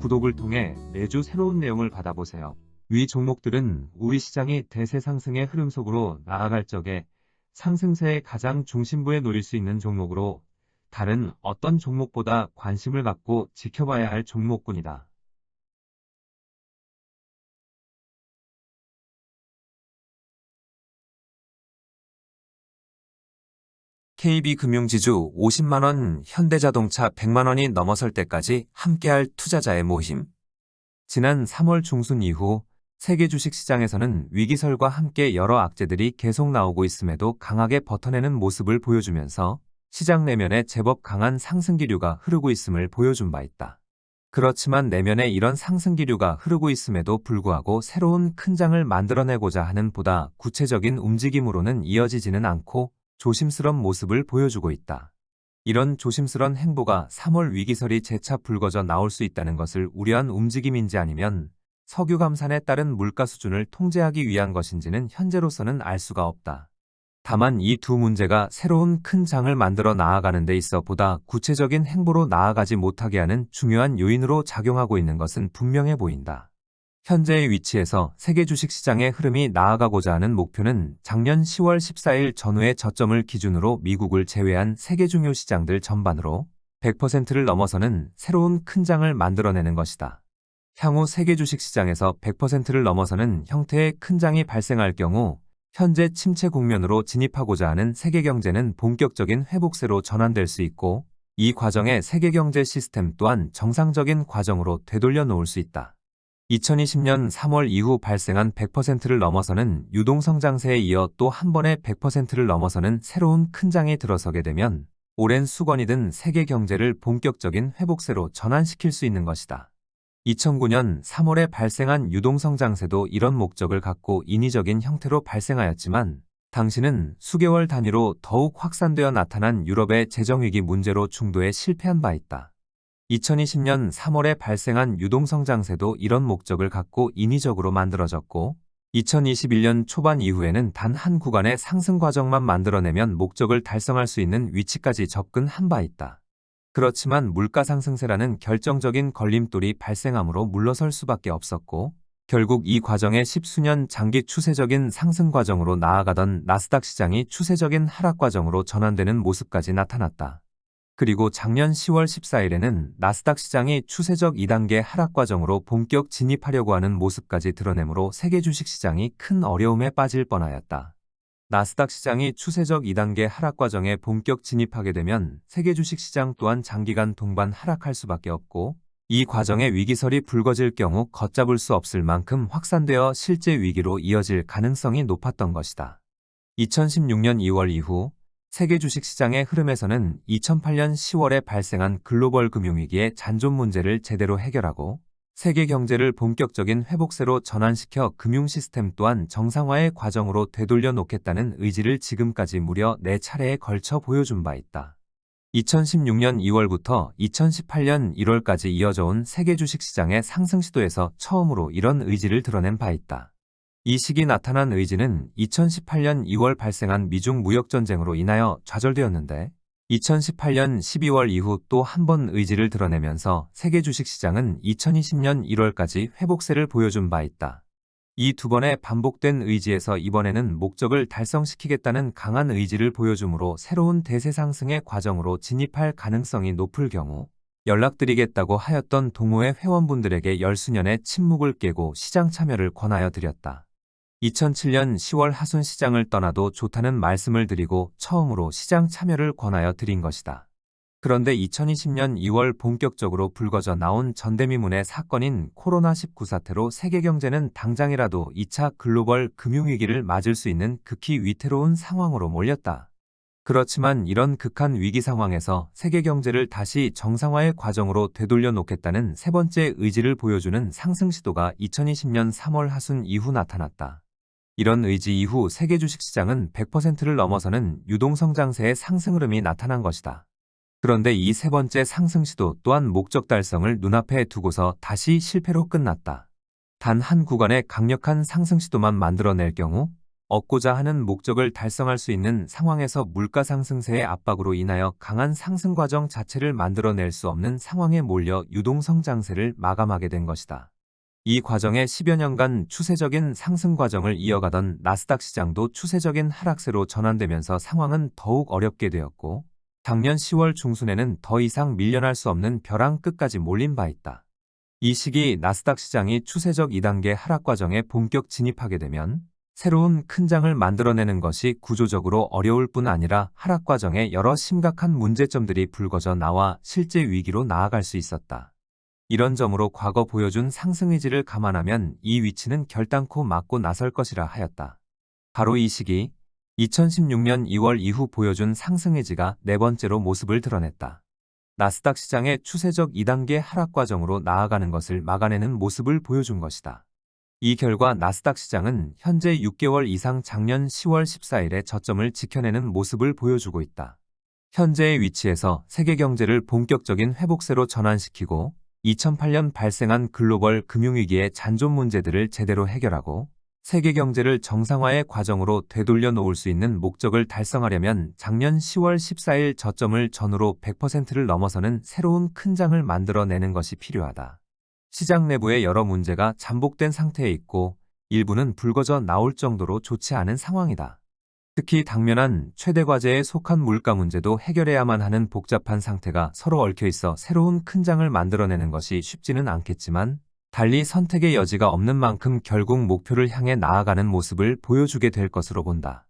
구독을 통해 매주 새로운 내용을 받아보세요. 위 종목들은 우리 시장이 대세 상승의 흐름 속으로 나아갈 적에 상승세의 가장 중심부에 놓일 수 있는 종목으로 다른 어떤 종목보다 관심을 갖고 지켜봐야 할 종목군이다. KB금융지주 50만원, 현대자동차 100만원이 넘어설 때까지 함께할 투자자의 모임. 지난 3월 중순 이후 세계 주식시장에서는 위기설과 함께 여러 악재들이 계속 나오고 있음에도 강하게 버텨내는 모습을 보여주면서 시장 내면에 제법 강한 상승기류가 흐르고 있음을 보여준 바 있다. 그렇지만 내면에 이런 상승기류가 흐르고 있음에도 불구하고 새로운 큰 장을 만들어내고자 하는 보다 구체적인 움직임으로는 이어지지는 않고 조심스런 모습을 보여주고 있다. 이런 조심스런 행보가 3월 위기설이 재차 불거져 나올 수 있다는 것을 우려한 움직임인지 아니면 석유 감산에 따른 물가 수준을 통제하기 위한 것인지는 현재로서는 알 수가 없다. 다만 이 두 문제가 새로운 큰 장을 만들어 나아가는 데 있어 보다 구체적인 행보로 나아가지 못하게 하는 중요한 요인으로 작용하고 있는 것은 분명해 보인다. 현재의 위치에서 세계 주식시장의 흐름이 나아가고자 하는 목표는 작년 10월 14일 전후의 저점을 기준으로 미국을 제외한 세계 중요 시장들 전반으로 100%를 넘어서는 새로운 큰 장을 만들어내는 것이다. 향후 세계 주식시장에서 100%를 넘어서는 형태의 큰 장이 발생할 경우 현재 침체 국면으로 진입하고자 하는 세계 경제는 본격적인 회복세로 전환될 수 있고 이 과정에 세계 경제 시스템 또한 정상적인 과정으로 되돌려 놓을 수 있다. 2020년 3월 이후 발생한 100%를 넘어서는 유동성장세에 이어 또 한 번에 100%를 넘어서는 새로운 큰 장이 들어서게 되면 오랜 수건이 든 세계 경제를 본격적인 회복세로 전환시킬 수 있는 것이다. 2009년 3월에 발생한 유동성장세도 이런 목적을 갖고 인위적인 형태로 발생하였지만 당시는 수개월 단위로 더욱 확산되어 나타난 유럽의 재정위기 문제로 중도에 실패한 바 있다. 2020년 3월에 발생한 유동성장세도 이런 목적을 갖고 인위적으로 만들어졌고 2021년 초반 이후에는 단 한 구간의 상승 과정만 만들어내면 목적을 달성할 수 있는 위치까지 접근한 바 있다. 그렇지만 물가 상승세라는 결정적인 걸림돌이 발생하므로 물러설 수밖에 없었고 결국 이 과정에 십수년 장기 추세적인 상승 과정으로 나아가던 나스닥 시장이 추세적인 하락 과정으로 전환되는 모습까지 나타났다. 그리고 작년 10월 14일에는 나스닥 시장이 추세적 2단계 하락 과정으로 본격 진입하려고 하는 모습까지 드러내므로 세계 주식시장이 큰 어려움에 빠질 뻔하였다. 나스닥 시장이 추세적 2단계 하락 과정에 본격 진입하게 되면 세계 주식시장 또한 장기간 동반 하락할 수밖에 없고 이 과정에 위기설이 불거질 경우 걷잡을 수 없을 만큼 확산되어 실제 위기로 이어질 가능성이 높았던 것이다. 2016년 2월 이후 세계 주식시장의 흐름에서는 2008년 10월에 발생한 글로벌 금융위기의 잔존 문제를 제대로 해결하고 세계 경제를 본격적인 회복세로 전환시켜 금융 시스템 또한 정상화의 과정으로 되돌려 놓겠다는 의지를 지금까지 무려 4차례에 걸쳐 보여준 바 있다. 2016년 2월부터 2018년 1월까지 이어져 온 세계 주식시장의 상승 시도에서 처음으로 이런 의지를 드러낸 바 있다. 이 시기 나타난 의지는 2018년 2월 발생한 미중 무역전쟁으로 인하여 좌절되었는데 2018년 12월 이후 또 한 번 의지를 드러내면서 세계 주식시장은 2020년 1월까지 회복세를 보여준 바 있다. 이 두 번의 반복된 의지에서 이번에는 목적을 달성시키겠다는 강한 의지를 보여주므로 새로운 대세 상승의 과정으로 진입할 가능성이 높을 경우 연락드리겠다고 하였던 동호회 회원분들에게 열수년의 침묵을 깨고 시장 참여를 권하여 드렸다. 2007년 10월 하순 시장을 떠나도 좋다는 말씀을 드리고 처음으로 시장 참여를 권하여 드린 것이다. 그런데 2020년 2월 본격적으로 불거져 나온 전대미문의 사건인 코로나19 사태로 세계 경제는 당장이라도 2차 글로벌 금융위기를 맞을 수 있는 극히 위태로운 상황으로 몰렸다. 그렇지만 이런 극한 위기 상황에서 세계 경제를 다시 정상화의 과정으로 되돌려 놓겠다는 세 번째 의지를 보여주는 상승 시도가 2020년 3월 하순 이후 나타났다. 이런 의지 이후 세계 주식시장은 100%를 넘어서는 유동성장세의 상승 흐름이 나타난 것이다. 그런데 이 세 번째 상승 시도 또한 목적 달성을 눈앞에 두고서 다시 실패로 끝났다. 단 한 구간의 강력한 상승 시도만 만들어낼 경우 얻고자 하는 목적을 달성할 수 있는 상황에서 물가 상승세의 압박으로 인하여 강한 상승 과정 자체를 만들어낼 수 없는 상황에 몰려 유동성장세를 마감하게 된 것이다. 이 과정에 10여 년간 추세적인 상승 과정을 이어가던 나스닥 시장도 추세적인 하락세로 전환되면서 상황은 더욱 어렵게 되었고, 작년 10월 중순에는 더 이상 밀려날 수 없는 벼랑 끝까지 몰린 바 있다. 이 시기 나스닥 시장이 추세적 2단계 하락 과정에 본격 진입하게 되면 새로운 큰 장을 만들어내는 것이 구조적으로 어려울 뿐 아니라 하락 과정에 여러 심각한 문제점들이 불거져 나와 실제 위기로 나아갈 수 있었다. 이런 점으로 과거 보여준 상승 의지를 감안하면 이 위치는 결단코 맞고 나설 것이라 하였다. 바로 이 시기 2016년 2월 이후 보여준 상승 의지가 네 번째로 모습을 드러냈다. 나스닥 시장의 추세적 2단계 하락 과정으로 나아가는 것을 막아내는 모습을 보여준 것이다. 이 결과 나스닥 시장은 현재 6개월 이상 작년 10월 14일에 저점을 지켜내는 모습을 보여주고 있다. 현재의 위치에서 세계 경제를 본격적인 회복세로 전환시키고 2008년 발생한 글로벌 금융위기의 잔존 문제들을 제대로 해결하고 세계 경제를 정상화의 과정으로 되돌려 놓을 수 있는 목적을 달성하려면 작년 10월 14일 저점을 전후로 100%를 넘어서는 새로운 큰 장을 만들어내는 것이 필요하다. 시장 내부의 여러 문제가 잠복된 상태에 있고 일부는 불거져 나올 정도로 좋지 않은 상황이다. 특히 당면한 최대 과제에 속한 물가 문제도 해결해야만 하는 복잡한 상태가 서로 얽혀 있어 새로운 큰 장을 만들어내는 것이 쉽지는 않겠지만 달리 선택의 여지가 없는 만큼 결국 목표를 향해 나아가는 모습을 보여주게 될 것으로 본다.